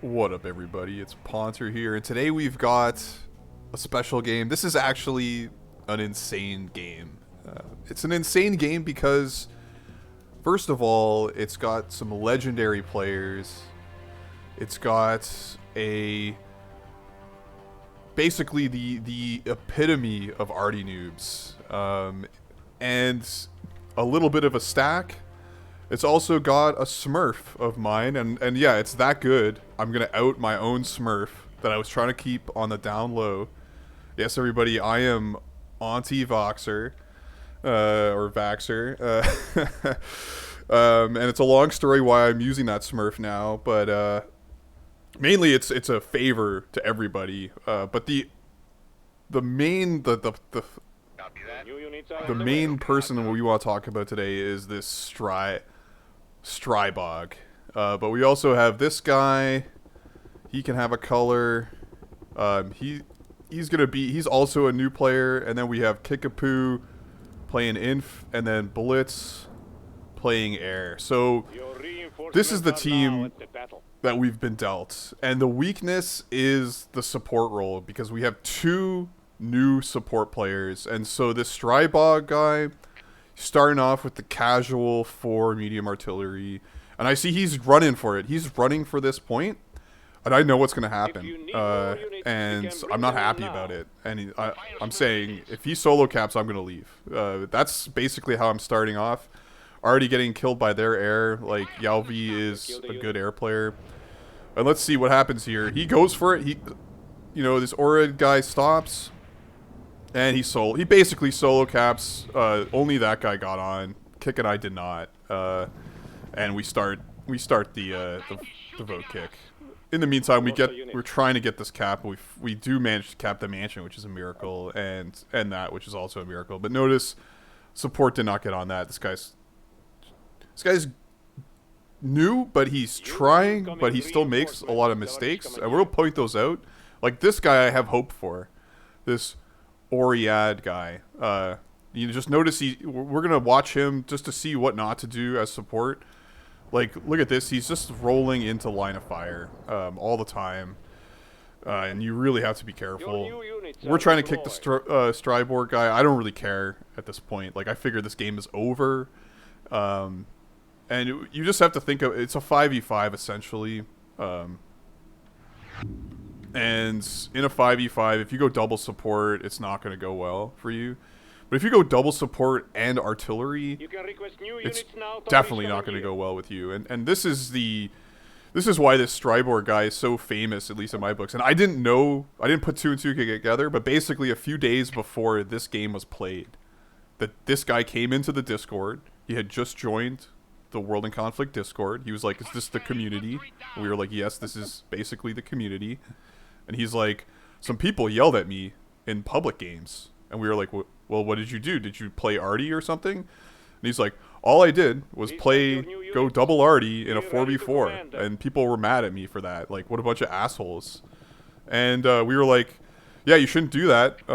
What up, everybody? It's Ponter here, and today we've got a special game. This is actually an insane game. It's an insane game because, first of all, it's got some legendary players. It's got a basically the epitome of arty noobs, and a little bit of a stack. It's also got a Smurf of mine, and yeah, it's that good. I'm gonna out my own Smurf that I was trying to keep on the down low. Yes, everybody, I am anti-Voxer, or Vaxer, and it's a long story why I'm using that Smurf now, but mainly it's a favor to everybody. But the main the main person we want to talk about today is this Strybog. But we also have this guy. He can have a color. He's also a new player, and then we have Kickapoo playing Inf, and then Blitz playing Air. So this is the team that we've been dealt, and the weakness is the support role because we have two new support players, and so this Strybog guy starting off with the casual 4 medium artillery, and I see he's running for it. He's running for this point, and I know what's going to happen, and I'm not happy about it. And I'm saying if he solo caps, I'm going to leave. That's basically how I'm starting off. Already getting killed by their air. Like, Yalvi is a good air player. And let's see what happens here. He goes for it. This Orid guy stops. And he basically solo caps. Only that guy got on. Kick and I did not. And we start the vote kick. In the meantime, we're trying to get this cap. We do manage to cap the mansion, which is a miracle, and that, which is also a miracle. But notice, support did not get on that. This guy's new, but he's trying, but he still makes a lot of mistakes, and we'll point those out. Like this guy, I have hope for. This Oriad guy. You just notice we're gonna watch him just to see what not to do as support. Like, look at this. He's just rolling into line of fire all the time, and you really have to be careful. We're trying to kick the Strybor guy. I don't really care at this point. Like, I figure this game is over, and you just have to think of it's a 5v5 essentially. And in a 5v5, if you go double support, it's not going to go well for you. But if you go double support and artillery, it's definitely not going to go well with you. And this is why this Strybor guy is so famous, at least in my books. And I didn't put two and two together, but basically a few days before this game was played, that this guy came into the Discord. He had just joined the World in Conflict Discord. He was like, "Is this the community?" And we were like, "Yes, this is basically the community." And he's like, "Some people yelled at me in public games." And we were like, "Well, what did you do? Did you play arty or something?" And he's like, "All I did was go double arty in a 4v4. And people were mad at me for that. Like, what a bunch of assholes." And we were like, "Yeah, you shouldn't do that.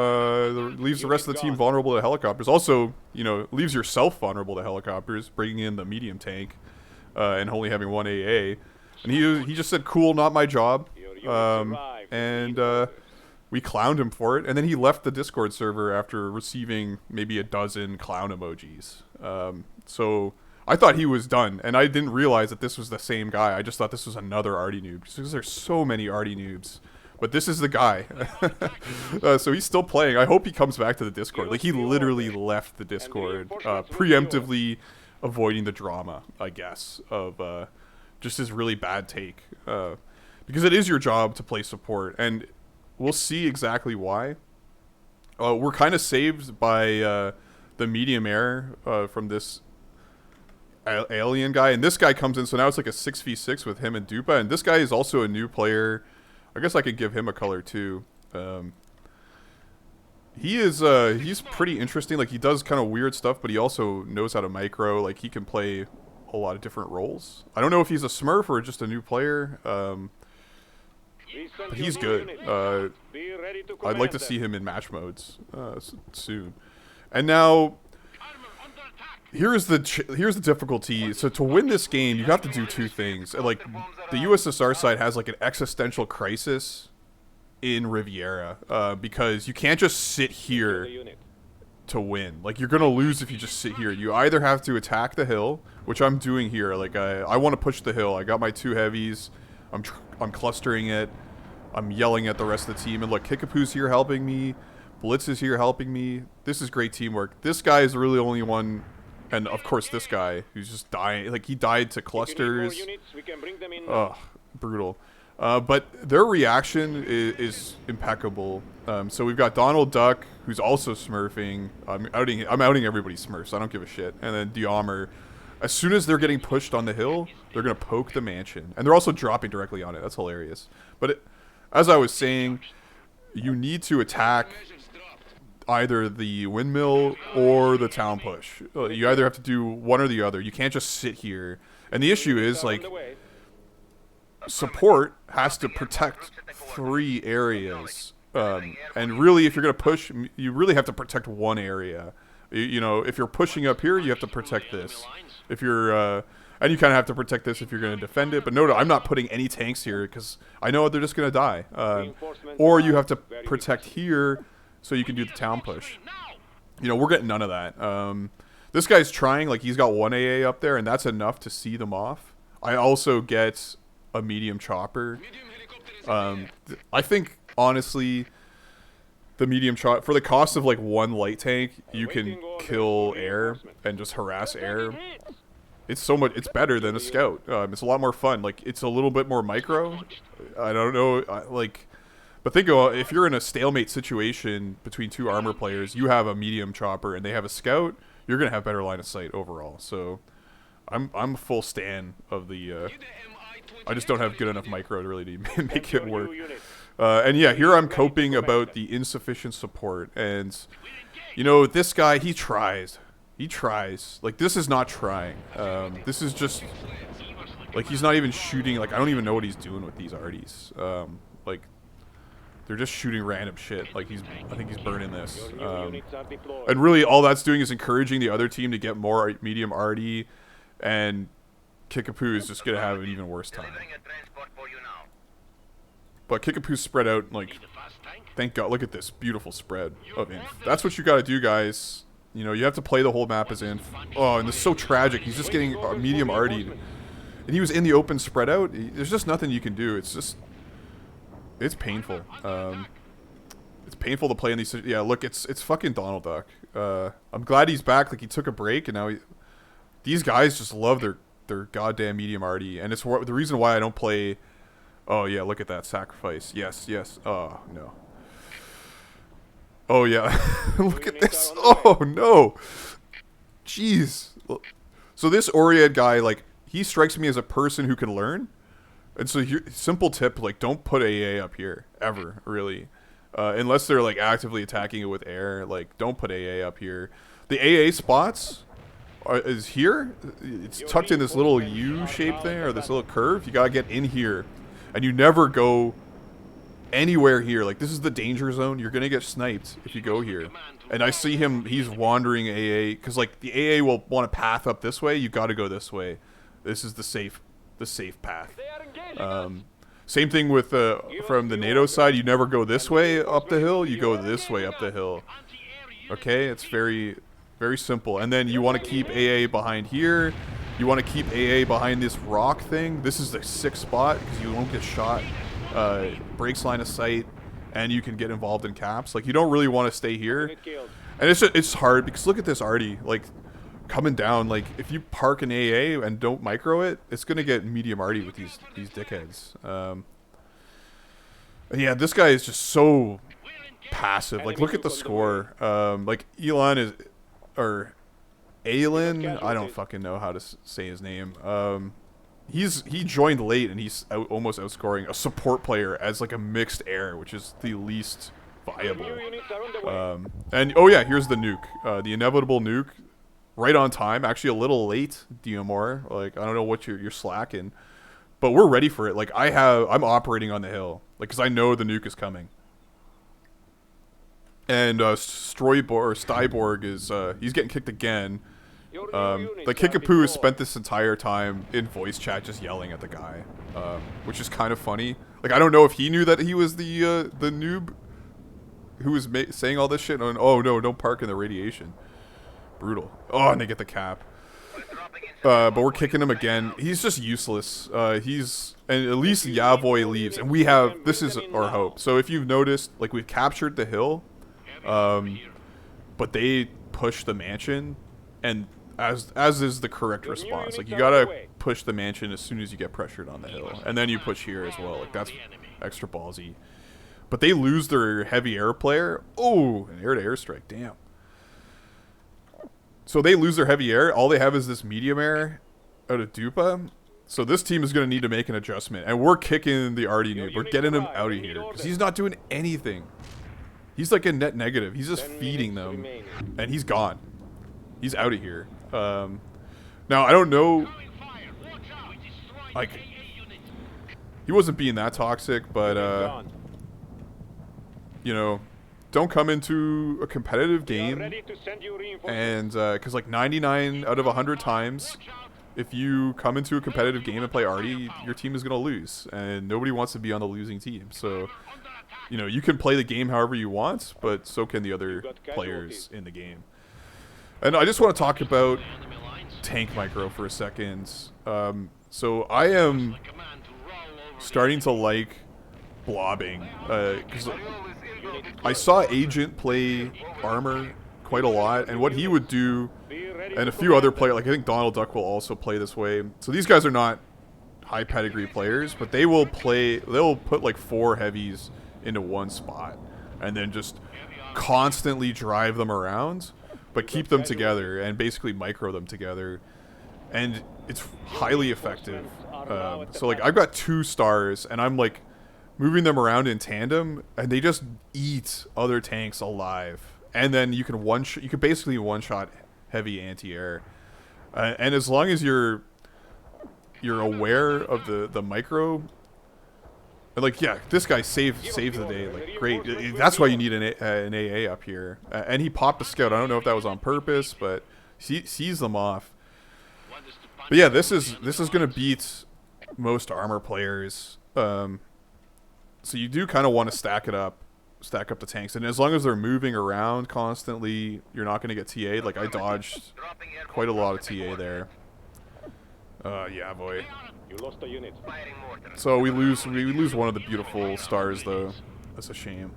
Leaves the rest of the team vulnerable to helicopters. Also, leaves yourself vulnerable to helicopters, bringing in the medium tank, and only having one AA." And he just said, "Cool, not my job." And we clowned him for it, and then he left the Discord server after receiving maybe a dozen clown emojis. So I thought he was done, and I didn't realize that this was the same guy. I just thought this was another arty noob, because there's so many arty noobs. But this is the guy. So he's still playing. I hope he comes back to the Discord. Like, he literally left the Discord, preemptively avoiding the drama, I guess, of just his really bad take. Because it is your job to play support, and we'll see exactly why. We're kind of saved by the medium air from this alien guy, and this guy comes in, so now it's like a 6v6 with him and Dupa, and this guy is also a new player. I guess I could give him a color too. He's pretty interesting. Like, he does kind of weird stuff, but he also knows how to micro. Like, he can play a lot of different roles. I don't know if he's a Smurf or just a new player. But he's good. I'd like to see him in match modes soon. And now here's the difficulty. So to win this game, you have to do two things. Like the USSR side has like an existential crisis in Riviera because you can't just sit here to win. Like you're gonna lose if you just sit here. You either have to attack the hill, which I'm doing here. Like I want to push the hill. I got my 2 heavies. I'm clustering it. I'm yelling at the rest of the team. And look, Kickapoo's here helping me. Blitz is here helping me. This is great teamwork. This guy is really the only one, and of course this guy who's just dying. Like he died to clusters. Ugh, brutal. But their reaction is impeccable. So we've got Donald Duck, who's also smurfing. I'm outing everybody smurfs. I don't give a shit. And then Diomar. As soon as they're getting pushed on the hill, they're gonna poke the mansion, and they're also dropping directly on it. That's hilarious. But as I was saying, you need to attack either the windmill or the town push. You either have to do one or the other. You can't just sit here. And the issue is like support has to protect 3 areas. And really, if you're gonna push, you really have to protect one area. You know, if you're pushing up here, you have to protect this. If you're, and you kind of have to protect this if you're going to defend it. But no, I'm not putting any tanks here because I know they're just going to die. Or you have to protect here so you can do the town push. You know, we're getting none of that. This guy's trying, like he's got 1 AA up there, and that's enough to see them off. I also get a medium chopper. I think, honestly, the medium chopper, for the cost of like 1 light tank, you can kill air and just harass air. It's so much. It's better than a scout. It's a lot more fun. Like it's a little bit more micro. I don't know. But think about if you're in a stalemate situation between 2 armor players, you have a medium chopper and they have a scout. You're gonna have better line of sight overall. So, I'm a full stan of the. I just don't have good enough micro to really make it work. And yeah, here I'm coping about the insufficient support. And, you know, this guy, he tries. He tries. Like, this is not trying. This is just, like, he's not even shooting. Like, I don't even know what he's doing with these arties. Like, they're just shooting random shit. Like, I think he's burning this. And really, all that's doing is encouraging the other team to get more medium arty. And Kickapoo is just going to have an even worse time. But Kickapoo's spread out, like, thank God. Look at this beautiful spread of inf. That's what you got to do, guys. You know, you have to play the whole map as inf. Oh, and this is so tragic. He's just getting medium artied. And he was in the open spread out. There's just nothing you can do. It's just, it's painful. It's painful to play in these. Yeah, look, it's fucking Donald Duck. I'm glad he's back. Like, he took a break, and now these guys just love their goddamn medium arty. And it's the reason why I don't play. Oh, yeah, look at that sacrifice. Yes, yes. Oh, no. Oh, yeah. Look at this. Oh, no. Jeez. So this Oriad guy, like, he strikes me as a person who can learn. And so, simple tip, like, don't put AA up here. Ever, really. Unless they're, like, actively attacking it with air. Like, don't put AA up here. The AA spots is here. It's tucked in this little U-shaped thing, or this little curve. You gotta get in here. And you never go anywhere here. Like, this is the danger zone. You're going to get sniped if you go here. And I see him, he's wandering AA. Because, like, the AA will want to path up this way. You got to go this way. This is the safe path. Same thing with, from the NATO side. You never go this way up the hill. You go this way up the hill. Okay? It's very, very simple. And then you want to keep AA behind here. You want to keep AA behind this rock thing. This is the 6th spot because you won't get shot. Breaks line of sight, and you can get involved in caps. Like, you don't really want to stay here. And it's hard because look at this arty. Like, coming down. Like, if you park an AA and don't micro it, it's going to get medium arty with these dickheads. And yeah, this guy is just so passive. Like, look at the score. Like, Elon is... Or... Aylin, I don't fucking know how to say his name. He joined late and he's almost outscoring a support player as like a mixed air, which is the least viable. And oh yeah, here's the nuke, the inevitable nuke, right on time. Actually, a little late, Diomar. Like, I don't know what you're slacking, but we're ready for it. Like, I'm operating on the hill, like, because I know the nuke is coming. And Stryborg is he's getting kicked again. Like Kickapoo has spent this entire time in voice chat just yelling at the guy, which is kind of funny. Like, I don't know if he knew that he was the noob who was saying all this shit. And, oh no, don't park in the radiation. Brutal. Oh, and they get the cap. But we're kicking him again. He's just useless. And at least Yavoy leaves, and we have, this is our hope. So if you've noticed, like, we've captured the hill, but they push the mansion, and as is the correct response. Like, you gotta push the mansion as soon as you get pressured on the hill, and then you push here as well. Like, that's extra ballsy. But they lose their heavy air player. Oh, an air-to-air strike. Damn. So they lose their heavy air. All they have is this medium air out of Dupa. So this team is going to need to make an adjustment. And we're kicking the Artie noob. We're getting him out of here. Because he's not doing anything. He's like a net negative. He's just feeding them. And he's gone. He's out of here. Now, I don't know. Like, he wasn't being that toxic, but, you know, don't come into a competitive game, and because like 99 out of 100 times, if you come into a competitive game and play Artie, your team is gonna lose, and nobody wants to be on the losing team. So, you know, you can play the game however you want, but so can the other players in the game. And I just want to talk about tank micro for a second. So I am starting to like blobbing, because I saw Agent play armor quite a lot, and what he would do, and a few other players, like I think Donald Duck will also play this way. So these guys are not high pedigree players, but they will play, they'll put like 4 heavies into one spot, and then just constantly drive them around, but keep them together, and basically micro them together. And it's highly effective. So like I've got 2 stars, and I'm like moving them around in tandem, and they just eat other tanks alive. And then you can you can basically one-shot heavy anti-air. And as long as you're aware of the micro, and like, yeah, this guy saves the day. Like, great. That's why you need an AA up here. And he popped a scout. I don't know if that was on purpose, but sees them off. But yeah, this is gonna beat most armor players. So you do kind of want to stack up the tanks, and as long as they're moving around constantly, you're not going to get TA'd. Like, I dodged quite a lot of TA there. Yeah, boy. So we lose one of the beautiful stars, though. That's a shame.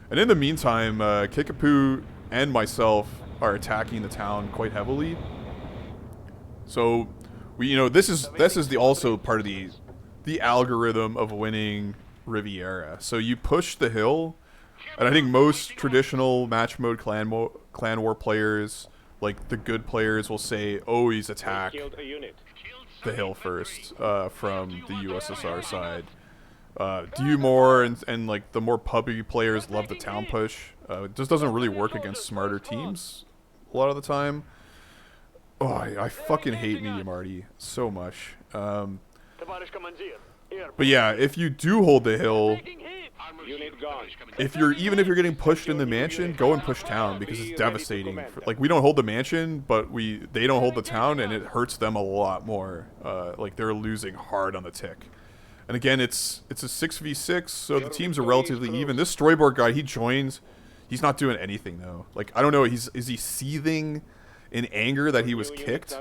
And in the meantime, Kickapoo and myself are attacking the town quite heavily. So we, you know, this is also part of the algorithm of winning Riviera. So you push the hill, and I think most traditional match mode clan war players, like the good players, will say always attack the hill first from the USSR side. Do more and like the more PUBG players love the town push. It just doesn't really work against smarter teams a lot of the time. Oh, I fucking hate medium Artie so much. But yeah, if you do hold the hill, even if you're getting pushed in the mansion, go and push town, because it's devastating. Like, we don't hold the mansion, but they don't hold the town, and it hurts them a lot more. Like, they're losing hard on the tick. And again, it's a 6v6, so the teams are relatively even. This Storyboard guy, he joins. He's not doing anything though. Like, I don't know. Is he seething in anger that he was kicked?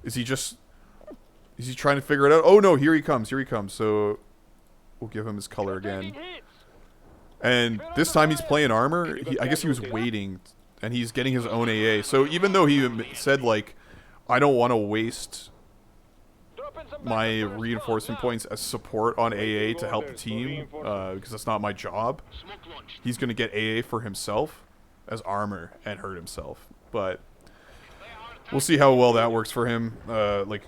Is he trying to figure it out? Oh no, here he comes. So we'll give him his color again. And this time he's playing armor. I guess he was waiting, and he's getting his own AA. So even though he said, like, I don't want to waste my reinforcement points as support on AA to help the team, because that's not my job, he's going to get AA for himself as armor and hurt himself. But we'll see how well that works for him. Like,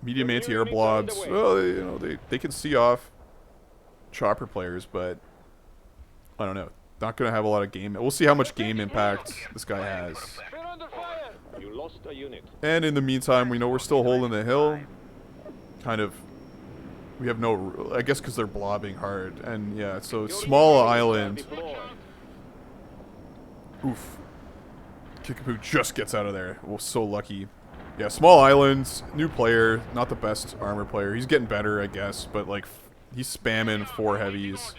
medium anti-air blobs, well, you know, they can see off chopper players, but I don't know. Not going to have a lot of game. We'll see how much game impact this guy has. And in the meantime, we know we're still holding the hill. Kind of, we have no, I guess because they're blobbing hard. And yeah, so small island. Oof. Kickapoo just gets out of there. We're so lucky. Yeah, small islands, new player, not the best armor player. He's getting better, I guess, but like he's spamming 4 heavies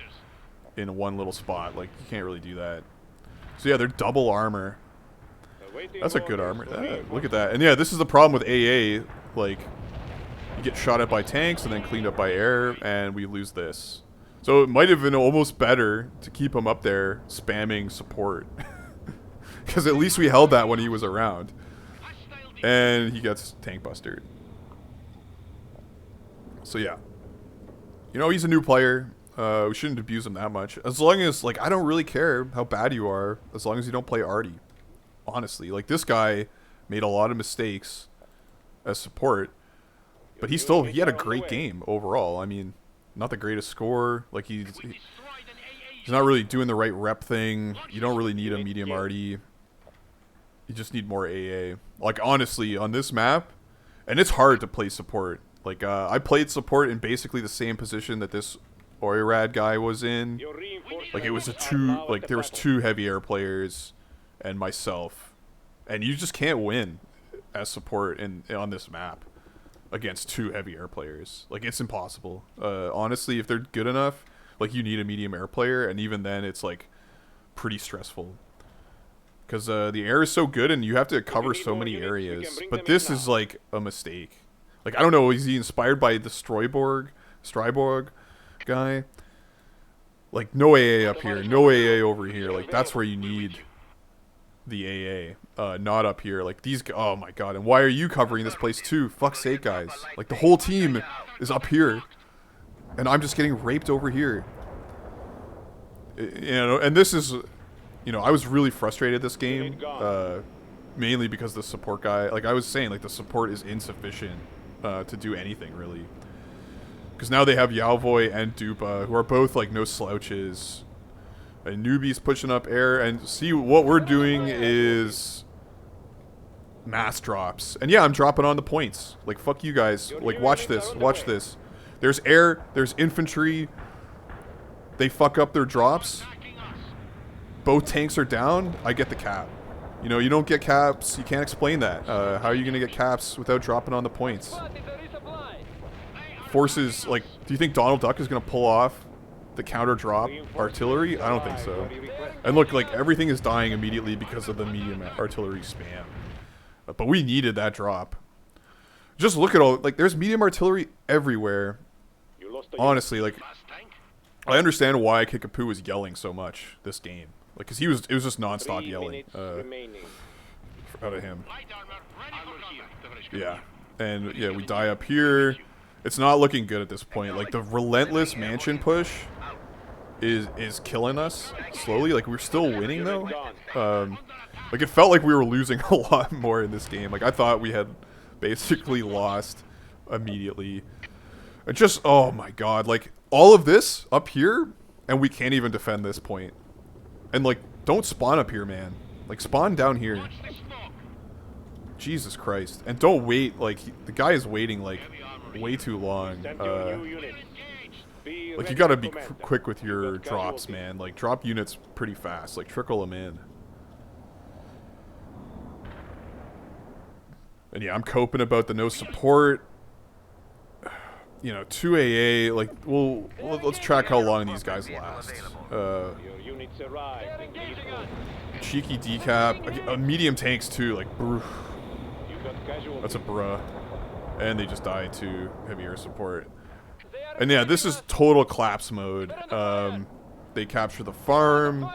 in one little spot. Like you can't really do that. So yeah, they're double armor. That's a good armor. Look at that. And yeah, this is the problem with AA. Like you get shot at by tanks and then cleaned up by air, and we lose this. So it might have been almost better to keep him up there spamming support. Because at least we held that when he was around. And he gets tank bustered. So yeah. You know, he's a new player. We shouldn't abuse him that much. As long as, like, I don't really care how bad you are. As long as you don't play Artie. Honestly. Like, this guy made a lot of mistakes as support. But he had a great game overall. I mean, not the greatest score. Like, he's not really doing the right rep thing. You don't really need a medium Artie. You just need more AA. Like, honestly, on this map, and it's hard to play support. Like, I played support in basically the same position that this Oirad guy was in. Like, it was there was 2 heavy air players and myself. And you just can't win as support on this map against 2 heavy air players. Like, it's impossible. Honestly, if they're good enough, like, you need a medium air player, and even then, it's, like, pretty stressful. Because the air is so good and you have to cover so many areas. But this is like a mistake. Like, I don't know, is he inspired by the Stryborg guy? Like, no AA up here, no AA over here. Like, that's where you need the AA. Not up here. Like, these, oh my god. And why are you covering this place too? Fuck's sake, guys. Like, the whole team is up here. And I'm just getting raped over here. You know, and this is... You know, I was really frustrated this game, mainly because the support guy, like I was saying, like the support is insufficient to do anything, really. Because now they have Yalvoy and Dupa, who are both, like, no slouches. And Newbie's pushing up air, and see, what we're doing is mass drops. And yeah, I'm dropping on the points. Like, fuck you guys. Like, watch this, watch this. There's air, there's infantry. They fuck up their drops. Both tanks are down, I get the cap. You know, you don't get caps, you can't explain that. How are you going to get caps without dropping on the points? Forces, like, do you think Donald Duck is going to pull off the counter drop artillery? I don't think so. And look, like, everything is dying immediately because of the medium artillery spam. But we needed that drop. Just look at all, like, there's medium artillery everywhere. Honestly, like, I understand why Kickapoo was yelling so much this game. Like, cause it was just non-stop yelling out of him. Yeah, and yeah, we die up here. It's not looking good at this point. Like, the relentless mansion push is killing us slowly. Like, we're still winning though. Like, it felt like we were losing a lot more in this game. Like, I thought we had basically lost immediately. And just, oh my god, like, all of this up here, and we can't even defend this point. And, like, don't spawn up here, man. Like, spawn down here. Jesus Christ. And don't wait, like, the guy is waiting, like, way too long. Like, you gotta be quick with your drops, man. Like, drop units pretty fast. Like, trickle them in. And yeah, I'm coping about the no support. You know, 2 AA, like, let's track how long these guys last. Cheeky decap. Medium tanks, too, like, bruh. That's a bruh. And they just die to heavy air support. And yeah, this is total collapse mode. They capture the farm.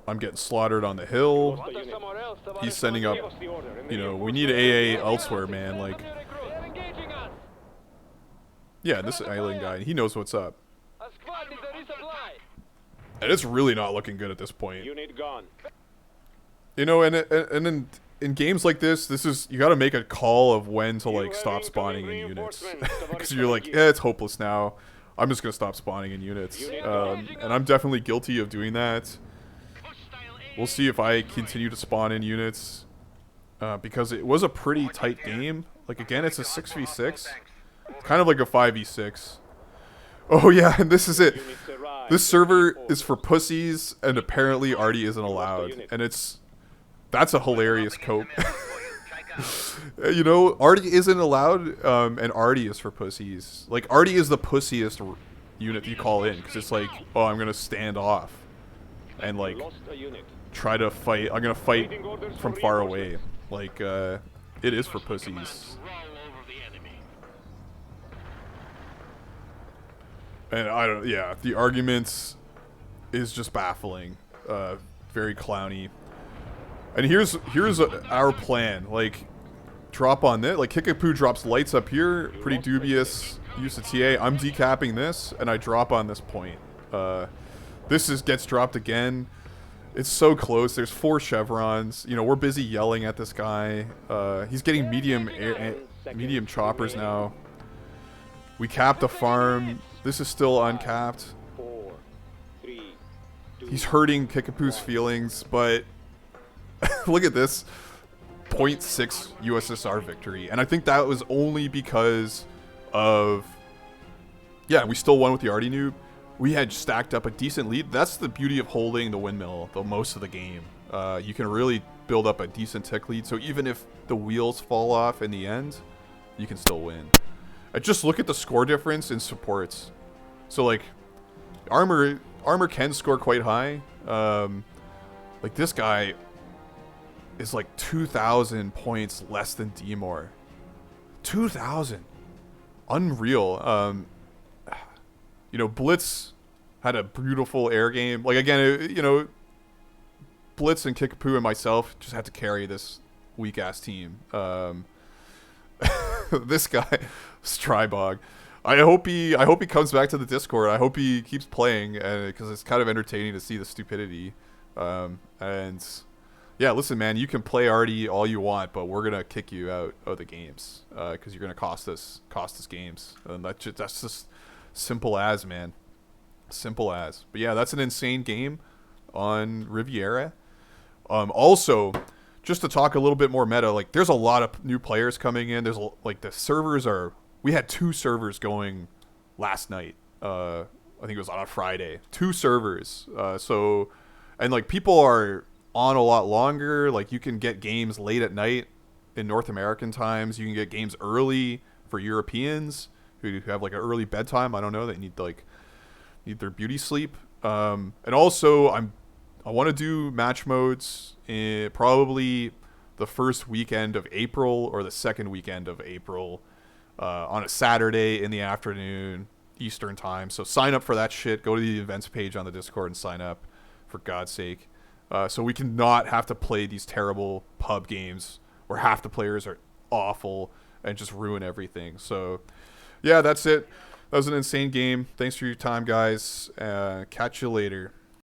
I'm getting slaughtered on the hill. He's sending up, you know, we need AA elsewhere, man, like... Yeah, this alien guy, he knows what's up. And it's really not looking good at this point. You know, and in games like this is, you gotta make a call of when to, like, stop spawning in units. Because you're like, yeah, it's hopeless now. I'm just gonna stop spawning in units. And I'm definitely guilty of doing that. We'll see if I continue to spawn in units. Because it was a pretty tight game. Like, again, it's a 6v6. Kind of like a 5v6. Oh yeah, and this is it. This server is for pussies, and apparently Artie isn't allowed. And it's That's a hilarious cope. You know, Artie isn't allowed, and Artie is for pussies. Like, Artie is the pussiest unit you call in, because it's like, oh, I'm gonna stand off and like try to fight. I'm gonna fight from far away. Like, it is for pussies. And I don't, yeah, the arguments is just baffling. Very clowny. And here's our plan. Like, drop on this. Like, Kickapoo drops lights up here. Pretty dubious use of TA. I'm decapping this, and I drop on this point. This gets dropped again. It's so close. There's 4 chevrons. You know, we're busy yelling at this guy. He's getting medium choppers now. We capped a farm. This is still uncapped. He's hurting Kickapoo's feelings, but look at this. 0.6 USSR victory. And I think that was only because of... Yeah, we still won with the Artie noob. We had stacked up a decent lead. That's the beauty of holding the windmill the most of the game. You can really build up a decent tick lead. So even if the wheels fall off in the end, you can still win. Just look at the score difference in supports. So like, armor can score quite high. Like this guy is like 2,000 points less than Demore. 2,000. Unreal. You know, Blitz had a beautiful air game. Like, again, you know, Blitz and Kickapoo and myself just had to carry this weak-ass team. This guy, Strybog. I hope he comes back to the Discord. I hope he keeps playing, because it's kind of entertaining to see the stupidity. And yeah, listen, man, you can play Artie all you want, but we're gonna kick you out of the games because you're gonna cost us games, and that's just simple as, man. Simple as. But yeah, that's an insane game on Riviera. Also, just to talk a little bit more meta, like there's a lot of new players coming in. There's like the servers are. We had 2 servers going last night. I think it was on a Friday. 2 servers. So, and like people are on a lot longer. Like you can get games late at night in North American times. You can get games early for Europeans who have like an early bedtime. I don't know. They need their beauty sleep. And also I want to do match modes in probably the first weekend of April or the second weekend of April. On a Saturday in the afternoon, Eastern time. So sign up for that shit. Go to the events page on the Discord and sign up, for God's sake. So we can not have to play these terrible pub games where half the players are awful and just ruin everything. So, yeah, that's it. That was an insane game. Thanks for your time, guys. Catch you later.